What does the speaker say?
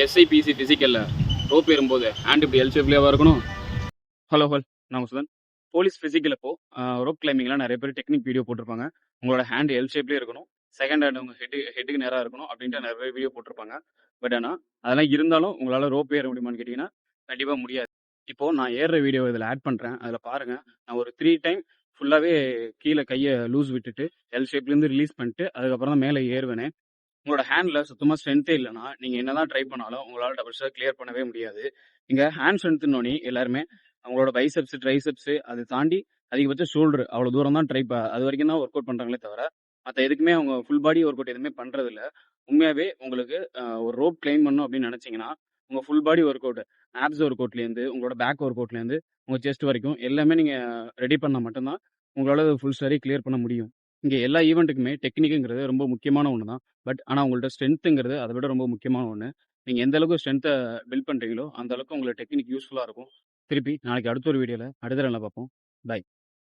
SIPC ஃபிசிக்கலில் rope ஏறும்போது hand இப்படி L ஷேப்லேயே இருக்கணும். ஹலோ நான் சுதன். போலீஸ் ஃபிசிக்கல் அப்போ ரோப் கிளைம்பிங்லாம் நிறைய பேர் டெக்னிக் வீடியோ போட்டிருப்பாங்க. உங்களோட ஹேண்ட் எல் ஷேப்லேயே இருக்கணும், செகண்ட் ஹேண்ட் உங்கள் ஹெட்டுக்கு நேராக இருக்கணும் அப்படின்ட்டு நிறைய பேர் வீடியோ போட்டிருப்பாங்க. பட் ஆனால் அதெல்லாம் இருந்தாலும் உங்களால் ரோப் ஏற முடியுமான்னு கேட்டிங்கன்னா கண்டிப்பாக முடியாது. இப்போது நான் ஏறுற வீடியோ இதில் ஆட் பண்ணுறேன், அதில் பாருங்கள். நான் ஒரு 3 டைம் ஃபுல்லாகவே கீழே கையை லூஸ் விட்டுட்டு எல் ஷேப்லேருந்து ரிலீஸ் பண்ணிட்டு அதுக்கப்புறம் தான் மேலே ஏறுவேனே. உங்களோட ஹேண்ட்ல சுத்தமா ஸ்ட்ரென்த்தே இல்லைன்னா நீங்க என்னதான் ட்ரை பண்ணாலும் உங்களால டபுள் ஸ்டார் கிளியர் பண்ணவே முடியாது. இங்க ஹேண்ட் ஸ்ட்ரென்த்னோனே எல்லாருமே அவங்களோட பைசெப்ஸ், ட்ரைசெப்ஸ் அதை தாண்டி அதிகபட்சம் ஷோல்டர் அவ்வளோ தூரம் தான் அது வரைக்கும் தான் ஒர்க் அவுட் பண்றாங்களே தவிர மற்ற எதுக்குமே அவங்க ஃபுல் பாடி ஒர்க் அவுட் எதுவுமே பண்றது இல்ல. உண்மையாவே உங்களுக்கு ஒரு ரோப் கிளைம் பண்ணணும் அப்படின்னு நினைச்சீங்கன்னா உங்க full body workout, abs work அவுட்லேருந்து உங்களோட பேக் ஒர்க் அவுட்லேருந்து உங்க செஸ்ட் வரைக்கும் எல்லாமே நீங்க ரெடி பண்ணா மட்டும்தான் உங்களால ஃபுல் ஸ்டாரி கிளியர் பண்ண முடியும். இங்க எல்லா ஈவெண்ட்டுக்குமே டெக்னிக்குங்கிறது ரொம்ப முக்கியமான ஒன்று தான். பட் ஆனால் உங்கள்ட்ட ஸ்ட்ரென்த்துங்கிறது அதை விட ரொம்ப முக்கியமான ஒன்று. நீங்கள் எந்த அளவுக்கு ஸ்ட்ரென்த்தை பில்ட் பண்ணுறீங்களோ அந்த அளவுக்கு உங்களுக்கு டெக்னிக் யூஸ்ஃபுல்லாக இருக்கும். திருப்பி நாளைக்கு அடுத்த ஒரு வீடியோவில் அடுத்த நாளில் பார்ப்போம். பை.